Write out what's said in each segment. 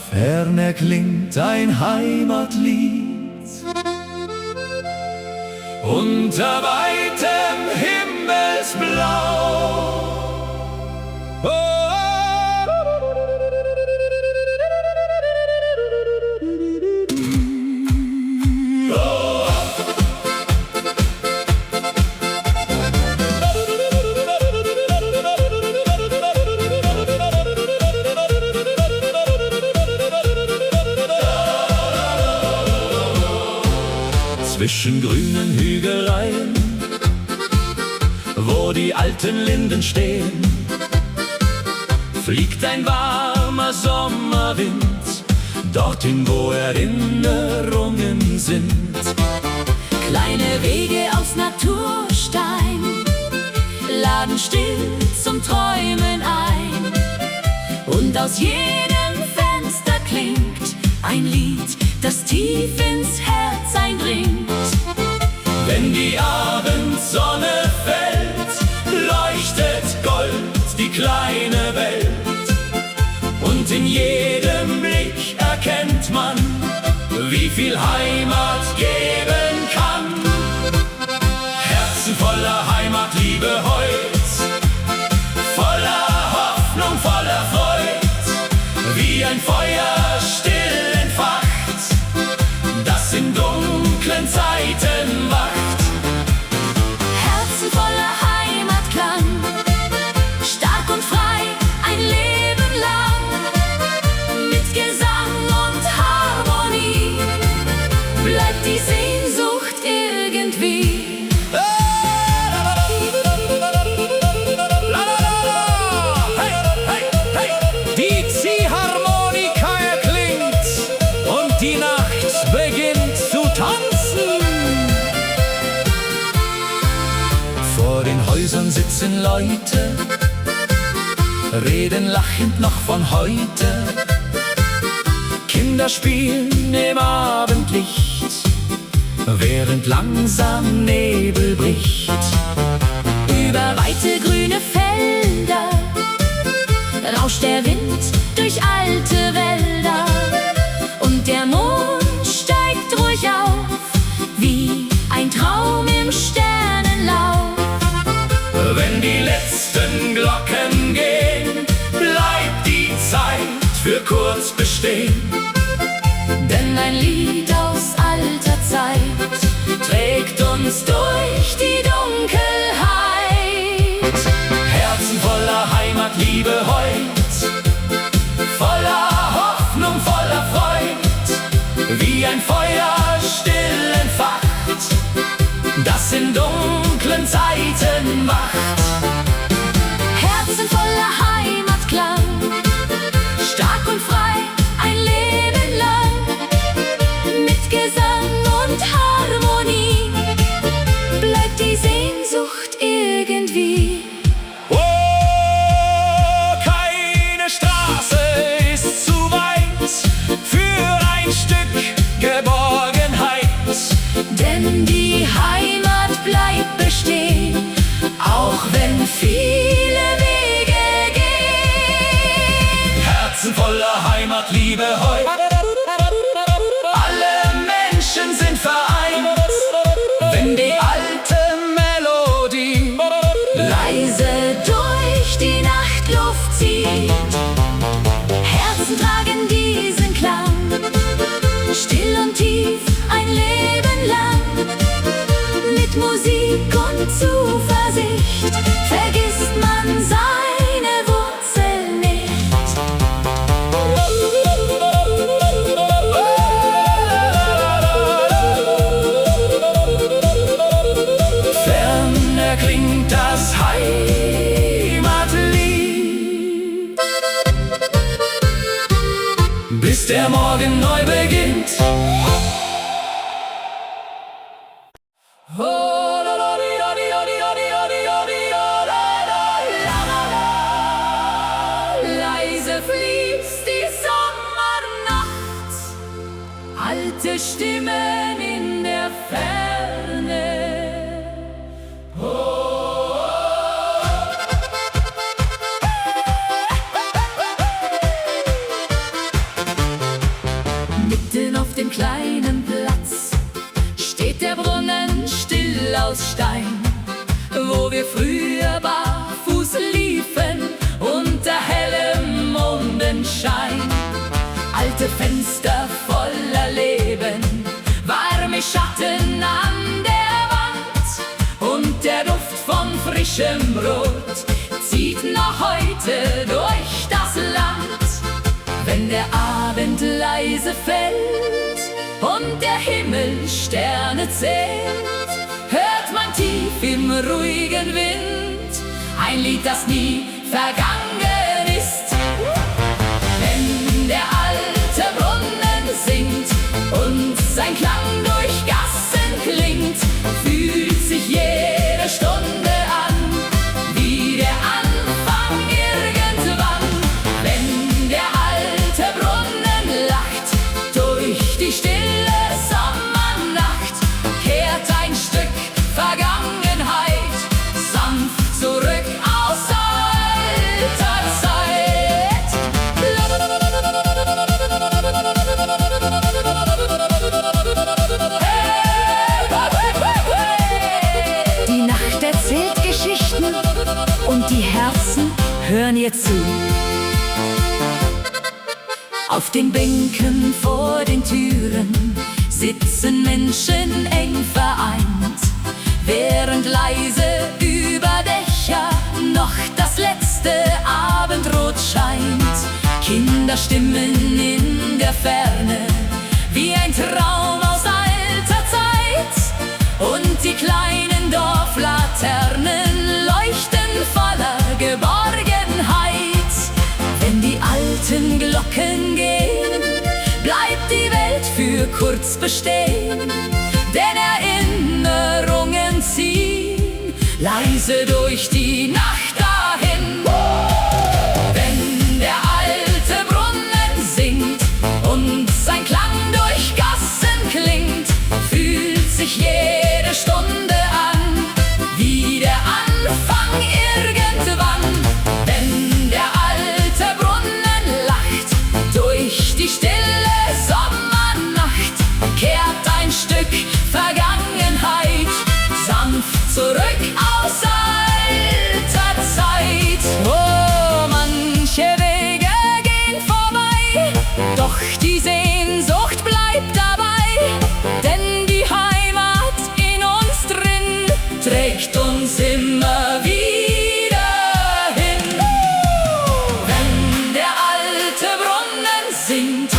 Ferne klingt ein Heimatlied unter weitem Himmelsblau. Zwischen grünen Hügeleien, wo die alten Linden stehen, fliegt ein warmer Sommerwind dorthin, wo Erinnerungen sind. Kleine Wege aus Naturstein laden still zum Träumen ein, und aus jedem Fenster klingt ein Lied, das tief ins Herz eindringt. Wenn die Abendsonne fällt, leuchtet Gold die kleine Welt, und in jedem Blick erkennt man, wie viel Heimat geben kann. Herzen voller Heimatliebe heut, voller Hoffnung, voller Freud, wie ein Feuer still entfacht, das in dunklen Zeiten wacht. Herzen voller Heimatklang, stark und frei ein Leben lang, mit Gesang und Harmonie bleibt die Sehnsucht irgendwie. Die Ziehharmonika erklingt und die Nacht beginnt zu tanzen. Vor den Häusern sitzen Leute, reden lachend noch von heute. Kinder spielen im Abendlicht, während langsam Nebel bricht. Über weite grüne Felder rauscht der Wind durch alte Wälder, und der Mond steigt ruhig auf, wie ein Traum im Sternenlauf. Wenn die letzten Glocken gehen, bleibt die Zeit für kurz bestehen. Denn ein Lied aus alter Zeit trägt uns durch die Dunkelheit. Herzen voller Heimatliebe heut, voller Hoffnung, voller Freud, wie ein Feuer still entfacht, das in dunklen Zeiten wacht. Herzen voller Heimatklang, stark und frei ein Leben lang, mit Gesang und Harmonie bleibt die Sehnsucht irgendwie. Oh, keine Straße ist zu weit für ein Stück Geborgenheit, Denn die Heimat bleibt bestehen, auch wenn viele Wege gehen. Herzen voller Heimatliebe heut, alle Menschen sind vereint, wenn die alte Melodie Leise durch die Nachtluft zieht. Herzen tragen diesen Klang, still und tief ein Leben lang. Mit Musik und Zuversicht vergisst man seine Wurzeln nicht. Stimmen in der Ferne. Mitten auf dem kleinen Platz steht der Brunnen still aus Stein, wo wir früher barfuß liefen unter hellem Mondenschein. Alte Fenster voller Leben, warme Schatten an der Wand und der Duft von frischem Brot zieht noch heute durch das Land. Wenn der Abend leise fällt und der Himmel Sterne zählt, hört man tief im ruhigen Wind ein Lied, das nie vergangen ist. Wenn der alte Brunnen singt und sein Klang durch Gassen klingt, fühlt sich jede Stunde an wie der Anfang irgendwann. Wenn der alte Brunnen lacht durch die stille Sommernacht, kehrt ein Stück Vergangenheit sanft zurück aus alter Zeit. Die Nacht erzählt Geschichten und die Herzen hören ihr zu. Auf den Bänken vor den Türen sitzen Menschen eng vereint, während leise über Dächer noch das letzte Abendrot scheint. Kinderstimmen in der Ferne, wie ein Traum aus alter Zeit, und die kleinen Dorflaternen leuchten voller Geborgenheit. Wenn die alten Glocken gehen, bleibt die Welt für kurz bestehen, denn Erinnerungen ziehen leise durch die Nacht dahin. Wenn der alte Brunnen singt und sein Klang durch Gassen klingt, fühlt sich jede Stunde an wie der Anfang irgendwann. Wenn der alte Brunnen lacht durch die stille Sommernacht, kehrt ein Stück Vergangenheit sanft zurück aus alter Zeit. Oh, manche Wege gehen vorbei, doch die Sehnsucht bleibt dabei, denn die Heimat in uns drin trägt uns immer wieder hin. Wenn der alte Brunnen singt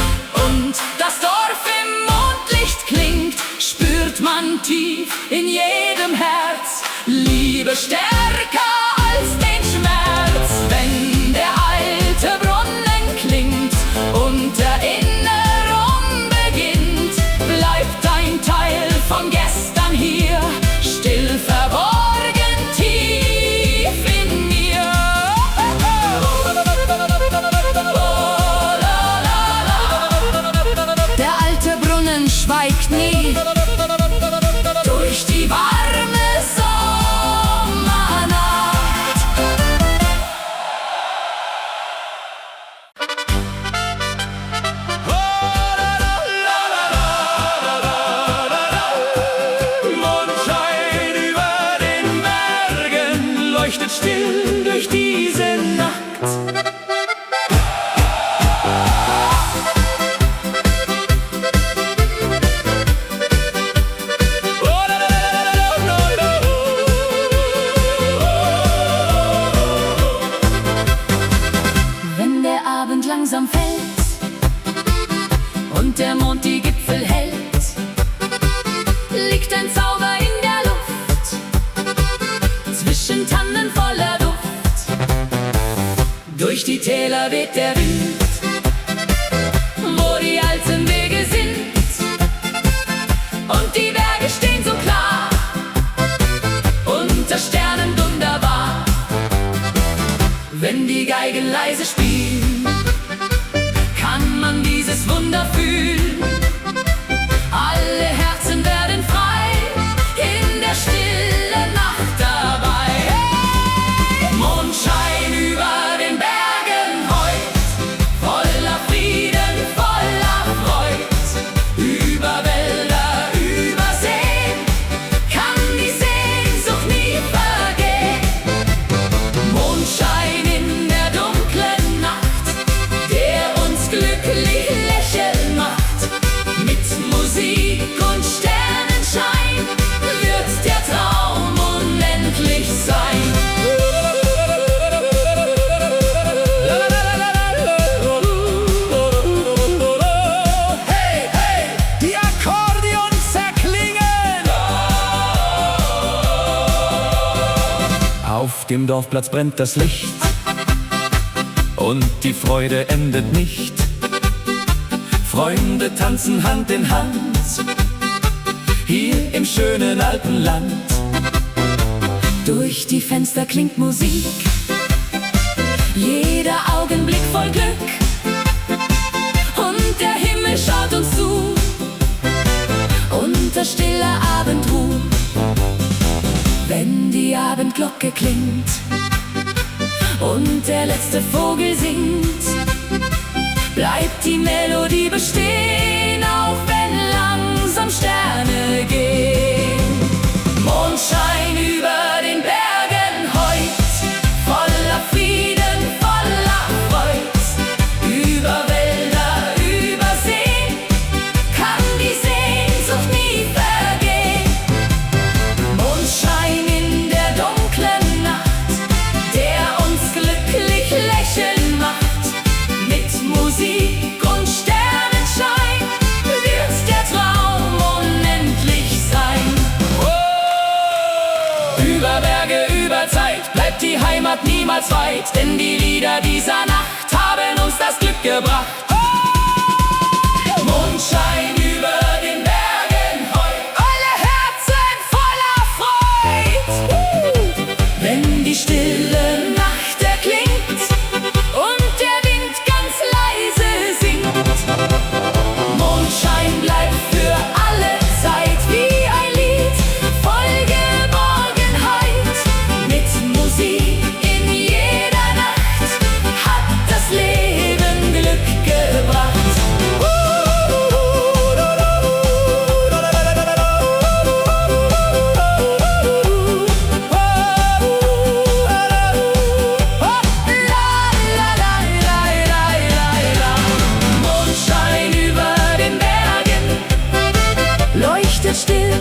und das Dorf im Mondlicht klingt, spürt man tief in jedem Herz Liebe stärker als den Schmerz. Wenn der alte Brunnen klingt und Erinnerung beginnt, bleibt ein Teil von gestern hier still verborgen tief in mir. Der alte Brunnen schweigt nie durch die warme Sommernacht. Mondschein über den Bergen leuchtet still durch diese Nacht. Wenn der Abend langsam fällt und der Mond die Gipfel hält, liegt ein Zauber in der Luft, zwischen Tannen voller Duft. Durch die Täler weht der Wind, wo die alten Wege sind, und die Berge stehen so klar, unter Sternen wunderbar. Wenn die Geigen leise spielen, kann man dieses Wunder fühlen. Auf dem Dorfplatz brennt das Licht und die Freude endet nicht. Freunde tanzen Hand in Hand, hier im schönen Alpenland. Durch die Fenster klingt Musik, jeder Augenblick voll Glück. Und der Himmel schaut uns zu, unter stiller Abendruh. Wenn die Abendglocke klingt und der letzte Vogel singt, bleibt die Melodie bestehen, auch wenn langsam Sterne gehen. Mondschein über den Bergen heut, voller Frieden, voller Freud. Über Wälder, über Seen kann die Sehnsucht nie vergehen. Mondschein in der dunklen Nacht, der uns glücklich lächeln macht. Mit Musik und Sternenschein wird der Traum unendlich sein. Über Berge, über Zeit bleibt die Heimat niemals weit, denn die Lieder dieser Nacht haben uns das Glück gebracht. Mondschein über den Bergen heut, alle Herzen voller Freud. Wenn die stille Nacht erklingt und der Wind ganz leise singt, Mondschein bleibt für alle Zeit wie ein Lied voll Geborgenheit. Mit Musik in jeder Nacht hat das Leben Glück gebracht. Mondschein über den Bergen leuchtet still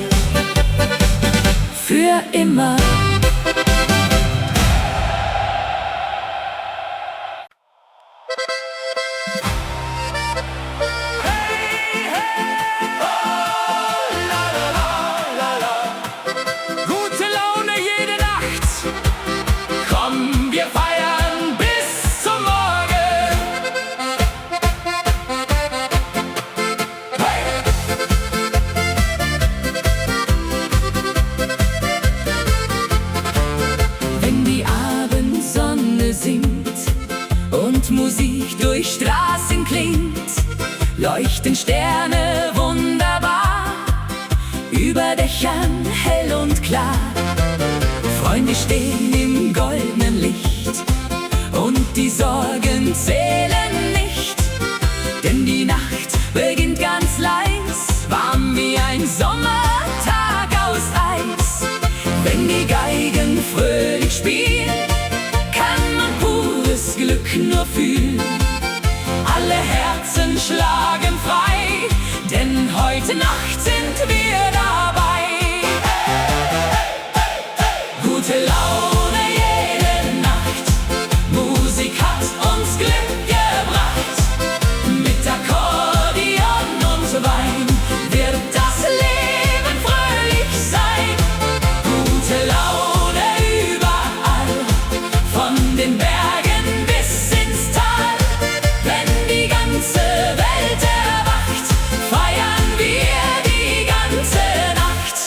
für immer. Gute Laune jede Nacht, komm, wir feiern bis zum Morgen. Hey! Wenn die Abendsonne singt und Musik durch Straßen klingt, leuchten Sterne wunderbar, über Dächern hell und klar. Freunde stehen im goldenen Licht und die Sorgen zählen nicht, denn die Nacht beginnt ganz leis, warm wie ein Sommertag aus Eis. Wenn die Geigen fröhlich spielen, kann man pures Glück nur fühlen. Alle Herzen schlagen frei, denn heute Nacht sind wir dabei. Gute Laune jede Nacht, Musik hat uns Glück gebracht. Mit Akkordeon und Wein wird das Leben fröhlich sein. Gute Laune überall, von den Bergen bis ins Tal. Wenn die ganze Welt erwacht, feiern wir die ganze Nacht.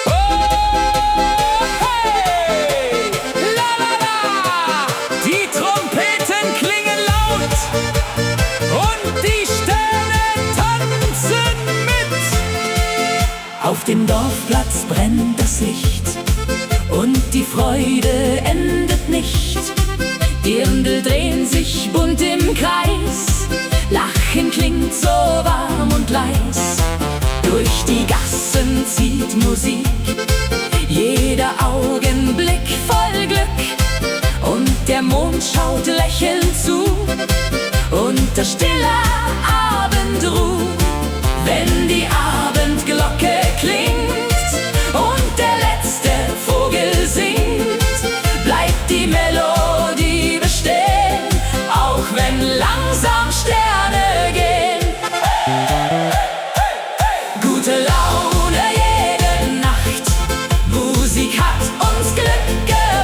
Oh, hey! La la la! Die Trompeten klingen laut und die Sterne tanzen mit. Auf dem Dorfplatz brennt das Licht und die Freude endet nicht. Dirndl drehen sich bunt im Kreis, Lachen klingt so warm und leis. Durch die Gassen zieht Musik, jeder Augenblick voll Glück. Und der Mond schaut lächelnd zu, unter stiller Abendruh. Wenn die Abendglocke klingt und der letzte Vogel singt, bleibt die Melodie bestehen, auch wenn langsam Sterne gehen. Gute Laune jede Nacht, Musik hat uns Glück gebracht.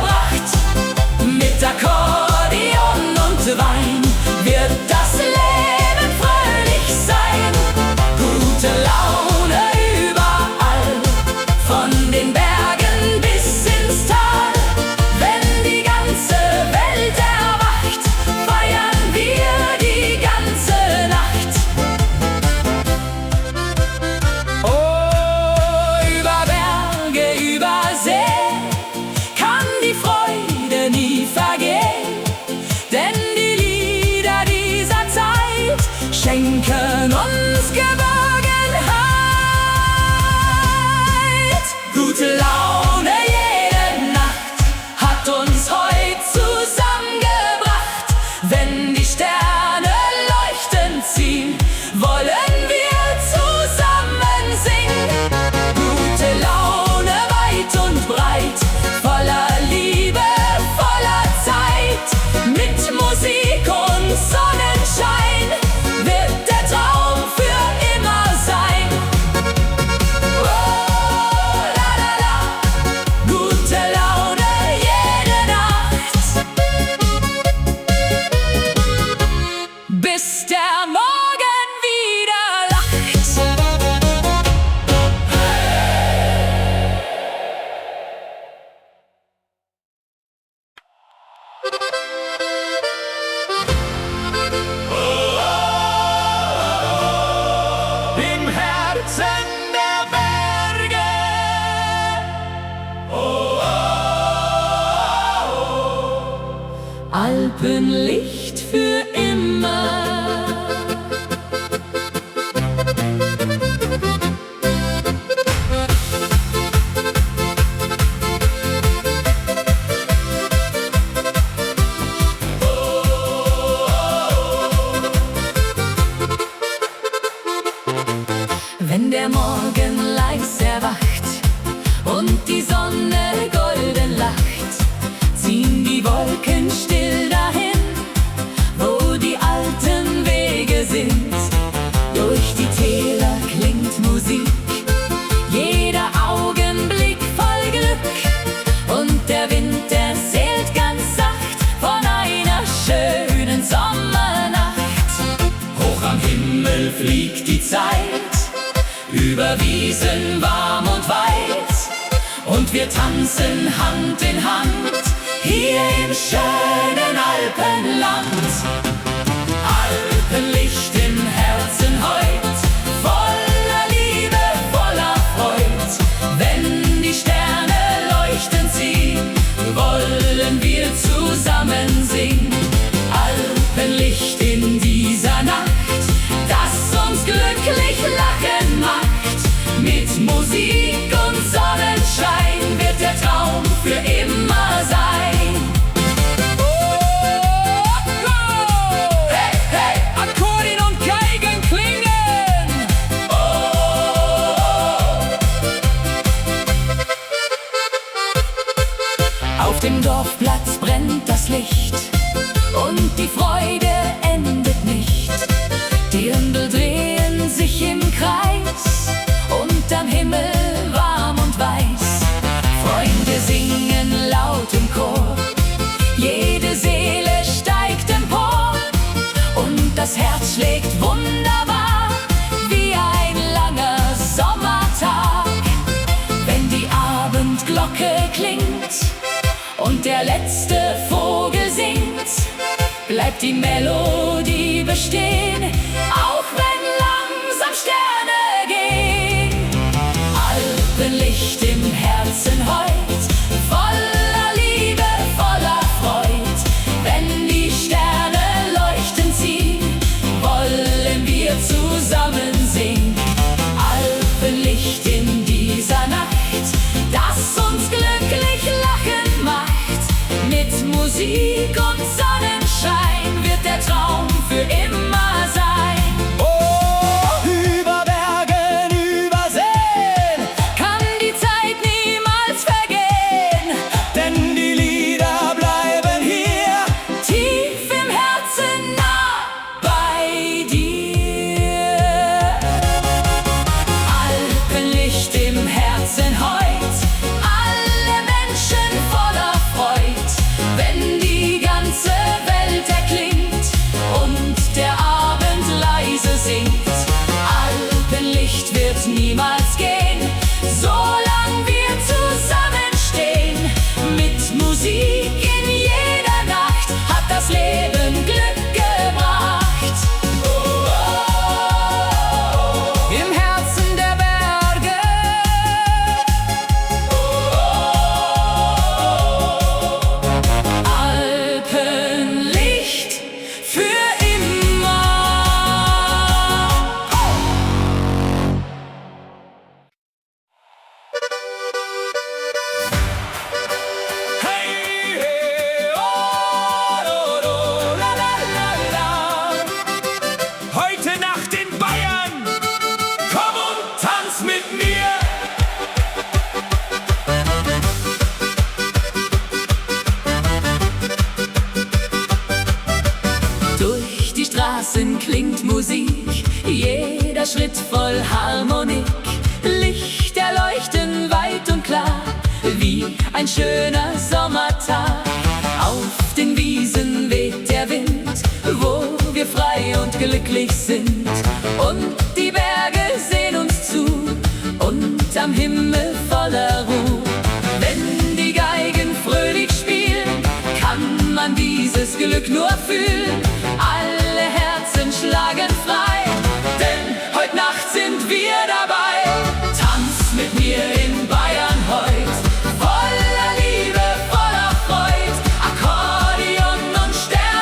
Alpenlicht für immer. Wenn der Morgen leis erwacht und die Sonne golden lacht, ziehen die Wolken still dahin, wo die alten Wege sind. Durch die Täler klingt Musik, jeder Augenblick voll Glück, und der Wind erzählt ganz sacht von einer schönen Sommernacht. Hoch am Himmel fliegt die Zeit, über Wiesen warm und weit, und wir tanzen Hand in Hand, hier im schönen Alpenland. Alpenlicht im Herzen heut, voller Liebe, voller Freud. Wenn die Sterne leuchten sie, wollen wir zusammen singen. Alpenlicht in dieser Nacht, das uns glücklich lachen macht. Mit Musik und Sonnenschein wird der Traum für immer sein. Oh, oh. Hey, hey, Akkordeon und Geigen klingen. Auf dem Dorfplatz brennt das Licht und die Freude endet nicht. Die Ründel drehen sich im Kreis und am Himmel warm und weiß. Freunde singen laut im Chor, jede Seele steigt empor, und das Herz schlägt wunderbar wie ein langer Sommertag. Wenn die Abendglocke klingt und der letzte Vogel singt, bleibt die Melodie bestehen, auch wenn langsam Sterne gehen. Alpenlicht im Herzen heut, voller Liebe, voller Freud. Wenn die Sterne leuchten sie, wollen wir zusammen singen. Alpenlicht in dieser Nacht, das uns glücklich lachen macht. Mit Musik und Sonnenschein wird der Traum für immer sein. oh, über Bergen, über Seen, Kann die Zeit niemals vergehen, denn die Lieder bleiben hier. tief im Herzen nah bei dir. Alpenlicht im Herzen heut, alle Menschen voller Freud. Wenn die ganze Welt erklingt und der Abend leise singt, Alpenlicht wird niemals gehen, solang wir zusammenstehen. Mit Musik in jeder Nacht hat das Leben Glück gebracht. Im Herzen der Berge, Alpenlicht für immer. Hey, hey, oh, do, do, la, la, la, la. Heute Nacht in Bayern, komm und tanz mit mir. Durch die Straßen klingt Musik, jeder Schritt voll Harmonik. Lichter leuchten weit und klar, wie ein schöner Sommertag. Auf den Wiesen weht der Wind, wo wir frei und glücklich sind. Und die Berge sehen uns zu, und am Himmel voller Ruhe. Wenn die Geigen fröhlich spielen, kann man dieses Glück nur fühlen. Alle Herzen schlagen frei, denn heute Nacht sind wir dabei. Tanz mit mir in Bayern heut, voller Liebe, voller Freud. Akkordeon und Sterne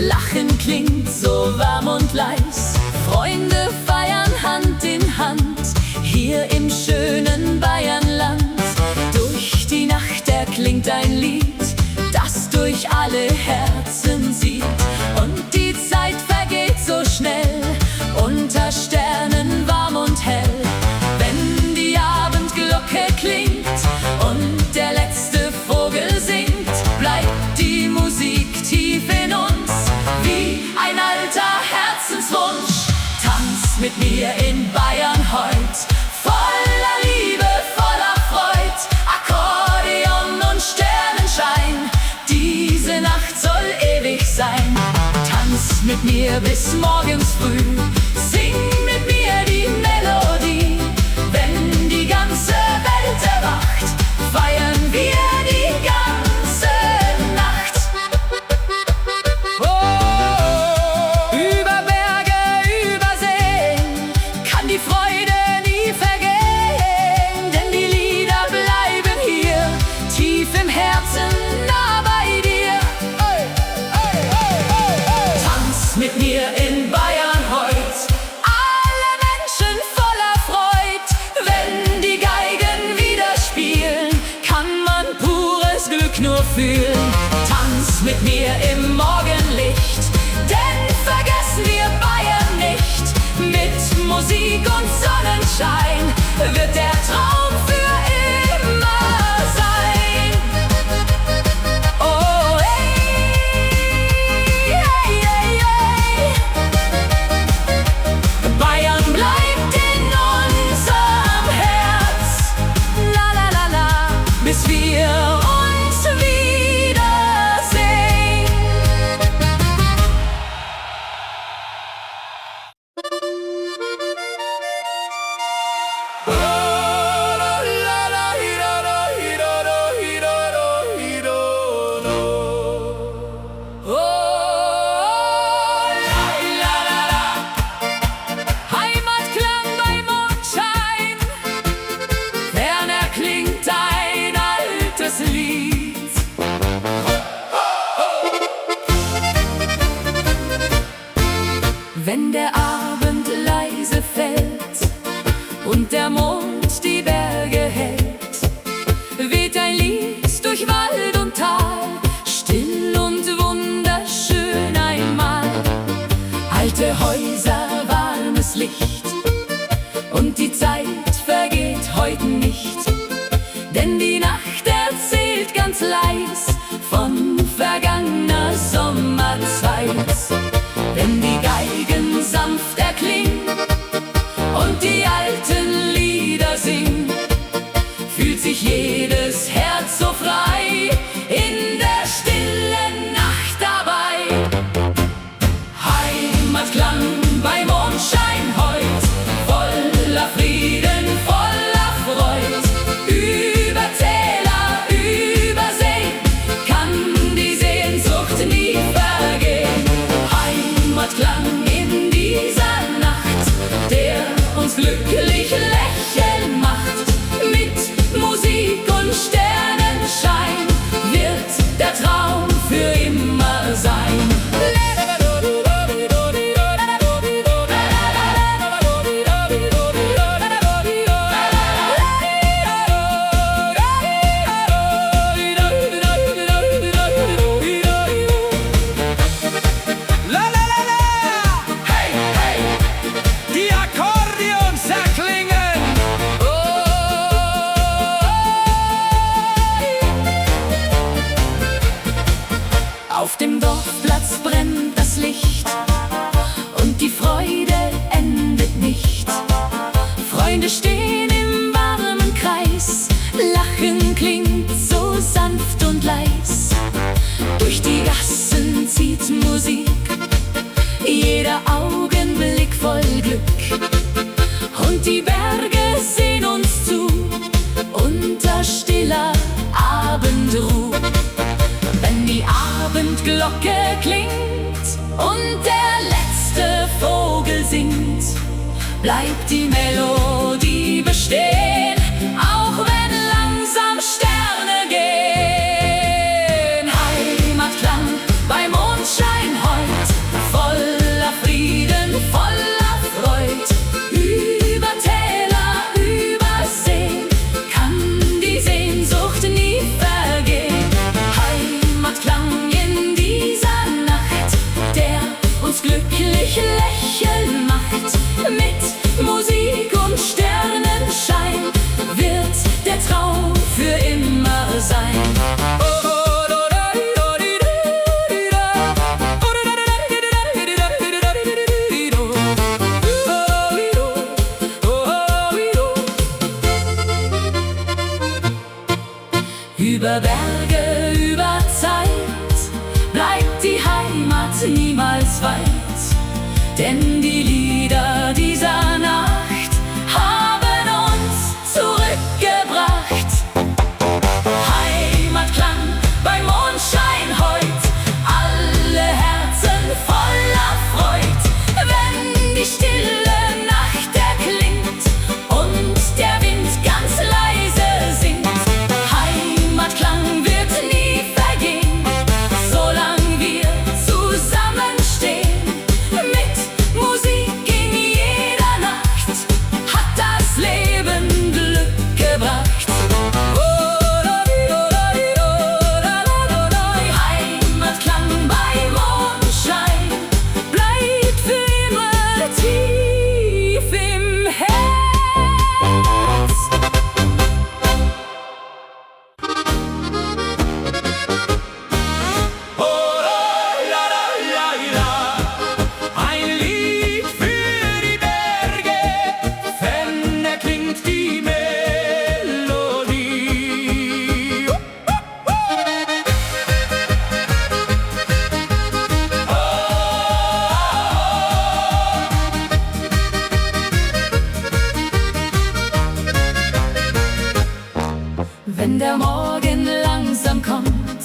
Lachen klingt so warm und leis. Freunde feiern Hand in Hand, hier im schönen Bayernland. Durch die Nacht erklingt ein Lied, das durch alle Herzen zieht. Und die Zeit vergeht so schnell, unter Sternen warm und hell. Wenn die Abendglocke klingt und der letzte Vogel singt, bleibt die Musik tief in uns, wie ein alter Herzenswunsch. Tanz mit mir in Bayern heut, voller Liebe, voller Freud, Akkordeon und Sternenschein, diese Nacht soll ewig sein. Tanz mit mir bis morgens früh, sing mit mir die Melodie. Wenn die ganze Welt erwacht, feiern wir die ganze Nacht. Oh, über Berge, über Seen kann die Freude nie vergehen, denn die Lieder bleiben hier, tief im Herzen, nah bei dir. Tanz mit mir in Bayern heut, alle Menschen voller Freud. Wenn die Geigen wieder spielen, kann man pures Glück nur fühlen. Tanz mit mir im Morgenlicht, denn vergessen wir Bayern nicht. Mit Musik und Sonnenschein wird der Traum für immer sein. Oh, hey, hey, hey, hey. Bayern bleibt in unserem Herz, la la la la, bis wir uns wiedersehen. Heimatklang bei Mondschein, ferner klingt ein altes Lied. Wenn der Abend leise fällt und der Mond die Berge hält, weht ein Lied durch Wald und Tal, still und wunderschön einmal. Alte Häuser, warmes Licht, und die Zeit vergeht heute nicht, denn die Nacht erzählt ganz leis von vergangener Sommerzeit. Wenn die Geigen sanft erklingen und die alten Lieder singen, fühlt sich jedes Herz so frei in der stillen Nacht dabei. Heimatklang bei Mondschein heut, voller Frieden, voller Freud. Über Täler, über Seen kann die Sehnsucht nie vergehen. Heimatklang in dieser Nacht, der uns glücklich lächeln macht. Mit Musik und Sternenschein wird der Traum für immer sein. Hey, hey, die Akkordeons erklingen. Auf dem Dorfplatz brennt das Licht und die Freude endet nicht. Freunde stehen im warmen Kreis, Lachen klingt so sanft und leis. Durch die Gassen zieht Musik, jeder Augenblick voll Glück. Und die Berge sehen uns zu, unter stiller Abendruh. Wenn die Abendglocke klingt und der letzte Vogel singt, bleibt die Melodie bestehen, auch wenn langsam Sterne gehen. Heimatklang bei Mondschein heut, glücklich lächeln macht. Mit Musik und Sternenschein wird der Traum für immer sein. Über Berge, über Zeit bleibt die Heimat niemals weit, denn die Lieder dieser Nacht haben uns zurückgebracht. Heimatklang bei Mondschein heut, alle Herzen voller Freud, wenn die stille Nacht erklingt und der Wind ganz leise singt. Heimatklang wird nie vergehen, solang wir zusammenstehen. Mit Musik in jeder Nacht hat das Leben Glück gebracht. Heimatklang bei Mondschein bleibt für immer tief im Herz. Ein Lied für die Berge, ferne klingt die Melodie. Wenn der Morgen langsam kommt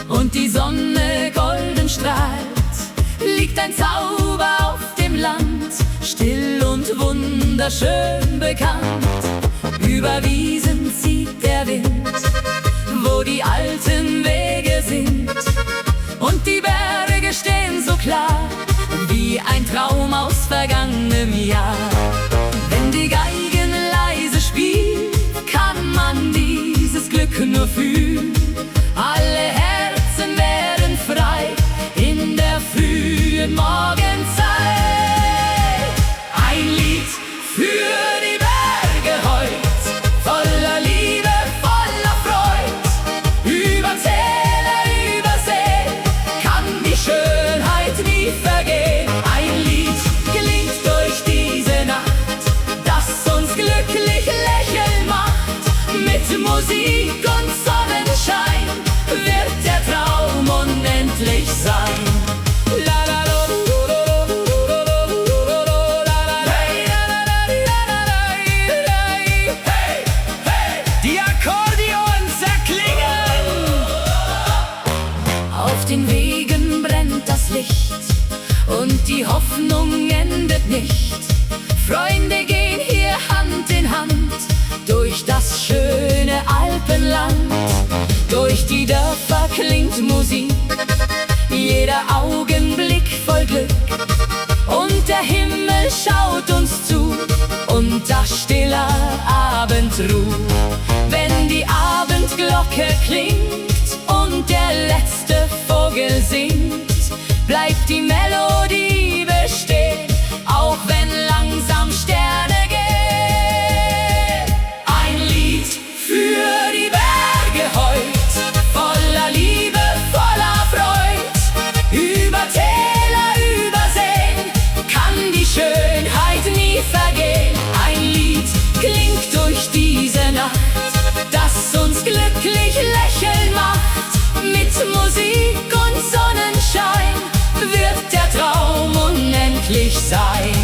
und die Sonne golden strahlt, liegt ein Zauber auf dem Land, still und wunderschön bekannt. Über Wiesen zieht der Wind, wo die alten Wege sind, und die Berge stehen so klar, wie ein Traum aus vergangenem Jahr. Wenn die Geigen leise spielt, kann man dieses Glück nur fühlen. Alle Herzen werden frei in der frühen Morgenzeit. Ein Lied für die Berge heut, voller Liebe, voller Freud. Über Täler, über See kann die Schönheit nie vergehen. Ein Lied klingt durch diese Nacht, das uns glücklich lächeln macht. Mit Musik und Sonnenschein wird der Traum unendlich sein. Die Akkordeons erklingen. Auf den Wegen brennt das Licht und die Hoffnung endet nicht. Freunde gehen hier Hand in Hand durch das schöne Alpenland. Durch die Dörfer klingt Musik, jeder Augenblick voll Glück. Und der Himmel schaut uns zu unter stiller Abendruh. Wenn die Abendglocke klingt und der letzte Vogel singt, bleibt die Melodie bestehen, auch wenn langsam Sterne gehen. Ein Lied für die Berge heut, voller Liebe, voller Freud. Über Täler, über Seen kann die Schönheit nie vergehen. Ein Lied klingt durch diese Nacht, das uns glücklich lächeln macht. Mit Musik und Sonnenschein wird der Traum unendlich sein.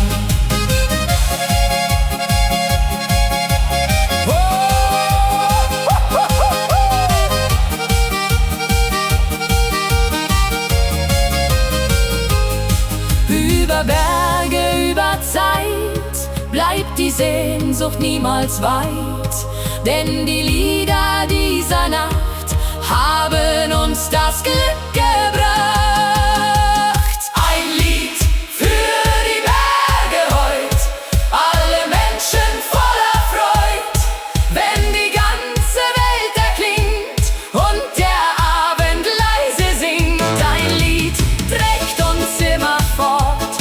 Über Berge, über Zeit bleibt die Sehnsucht niemals weit, denn die Lieder dieser Nacht haben uns das Glück gebracht. Ein Lied für die Berge heut, alle Menschen voller Freud. Wenn die ganze Welt erklingt und der Abend leise singt, ein Lied trägt uns immer fort,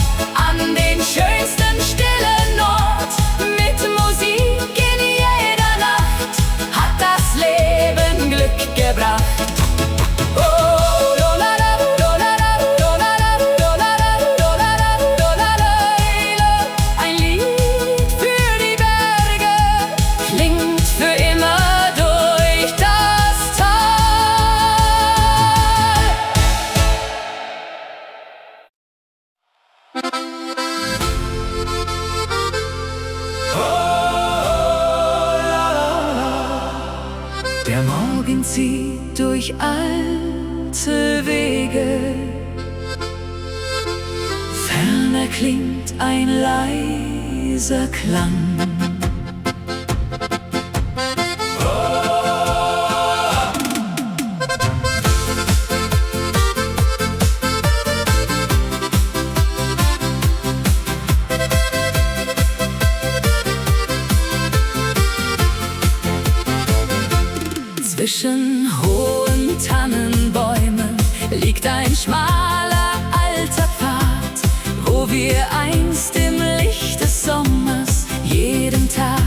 zieht durch alte Wege. Ferner klingt ein leiser Klang. Zwischen hohen Tannenbäumen liegt ein schmaler alter Pfad, wo wir einst im Licht des Sommers jeden Tag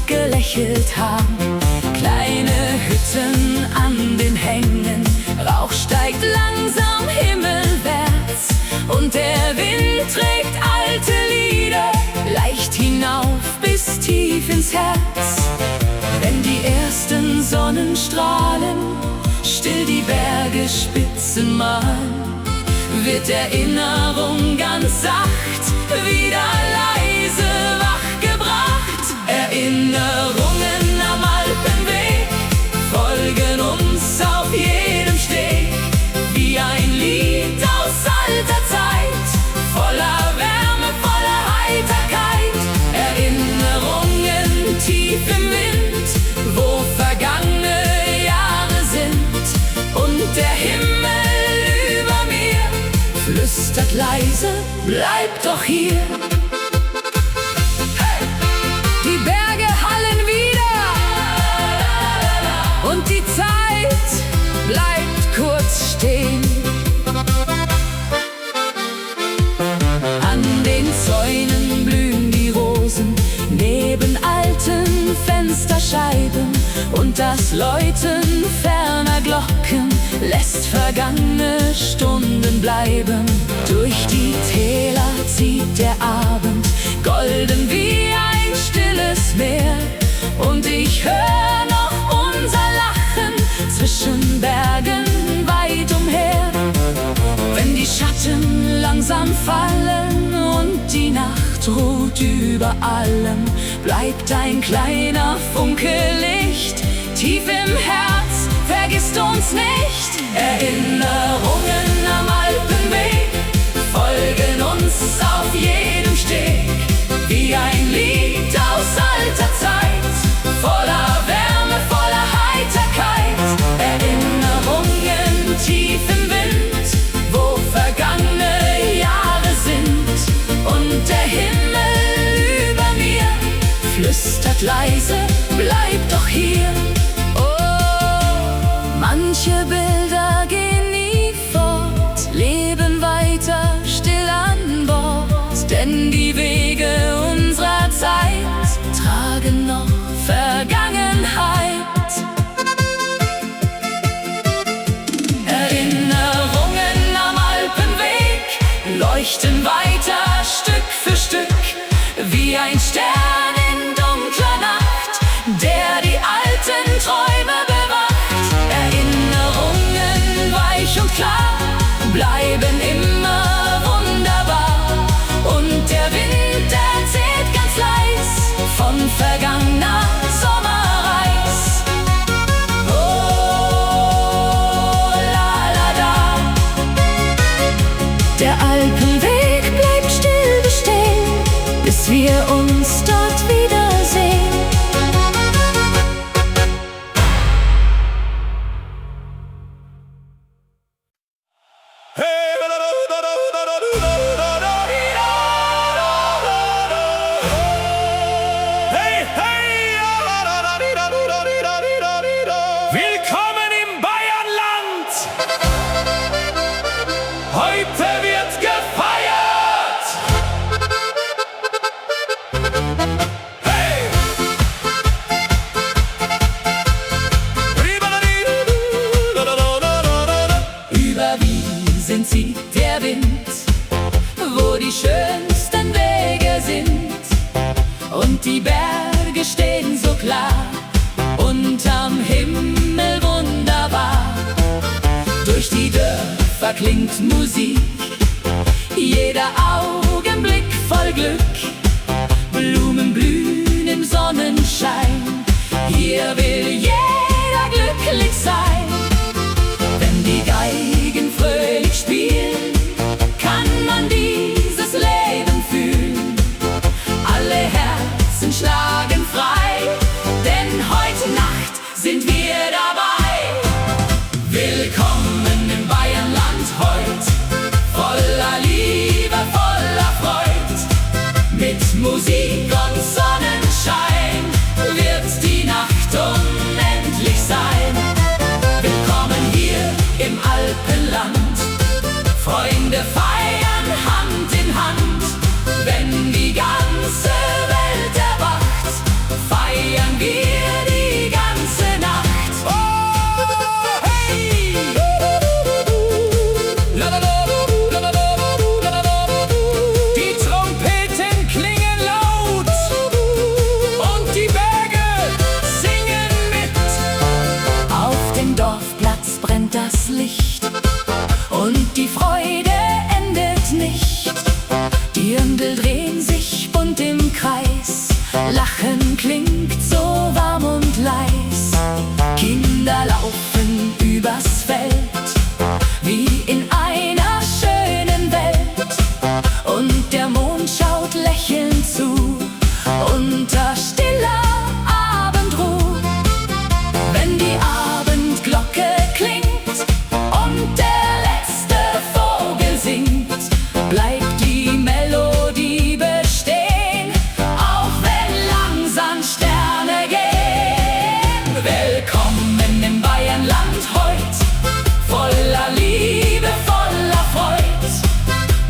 gelächelt haben. Kleine Hütten an den Hängen, Rauch steigt langsam himmelwärts und der Wind trägt alte Lieder leicht hinauf bis tief ins Herz. Wenn die ersten Sonnenstrahlen still die Bergespitzen malen, wird Erinnerung ganz sacht wieder leise wachgebracht. Erinnerungen am Alpenweg folgen uns auf jedem Steg, wie ein Lied aus alter Zeit, voller Wärme, voller Heiterkeit. Erinnerungen tief im Wind, wo vergangene Jahre sind, und der Himmel über mir flüstert leise, bleib doch hier. Hey! Die Berge hallen wieder und die Zeit bleibt kurz stehen. An den Zäunen blühen die Rosen neben alten Fensterscheiben, und das Läuten ferner Glocken lässt vergangene Stunden bleiben. Durch die Täler zieht der Abend, golden wie ein stilles Meer, und ich hör noch unser Lachen zwischen Bergen weit umher. Wenn die Schatten langsam fallen und die Nacht ruht über allem, bleibt ein kleiner Funke Licht tief im Herz, vergisst uns nicht. Erinnerungen am Alpenweg folgen uns auf jedem Steg, wie ein Lied aus alter Zeit, voller Wärme, voller Heiterkeit. Erinnerungen tief im Wind, wo vergangene Jahre sind, und der Himmel über mir flüstert leise, bleib doch hier. Manche Bilder gehen nie fort, leben weiter still an Bord, denn die Wege unserer Zeit tragen noch Vergangenheit. Erinnerungen am Alpenweg leuchten weiter Stück für Stück, wie ein Stern in dunkler Nacht, der die alten Träume bewacht. Erinnerungen weich und klar bleiben immer wunderbar, und der Wind erzählt ganz leis von vergangener Sommerreis. Oh, la la da. Der Alpenweg bleibt still bestehen, bis wir uns dort wiedersehen. Willkommen im Bayernland! Heute wird gefeiert! Hey! Über Wiesen zieht der Wind, wo die schönsten Wege sind, und die Berge stehen so klar unterm Himmel wunderbar. Durch die Dörfer klingt Musik, jeder Augenblick voll Glück. Blumen blühen im Sonnenschein, hier will jeder glücklich sein.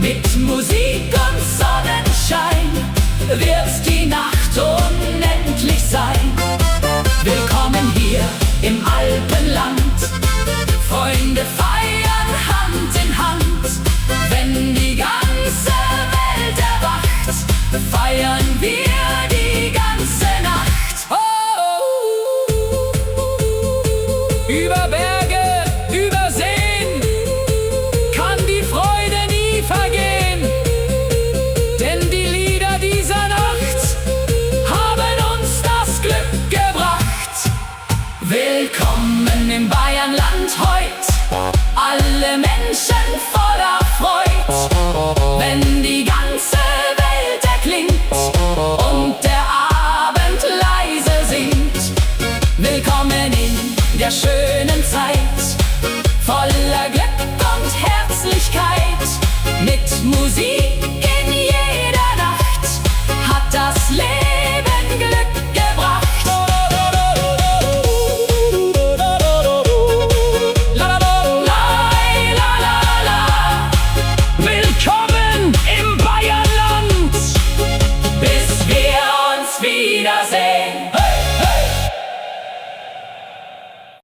Mit Musik und Sonnenschein wird die Nacht unendlich sein. Willkommen hier im Alpenland, Freunde feiern Hand in Hand. Wenn die ganze Welt erwacht, feiern wir die ganze Nacht. Über Berge, über Seen kann die Freude nie vergehen, denn die Lieder dieser Nacht haben uns das Glück gebracht. Willkommen im Bayernland heut, alle Menschen voller Freud. Wenn die ganze Welt erklingt und der Abend leise singt. Willkommen in der schönen Zeit, voller Glück und Herzlichkeit, mit Musik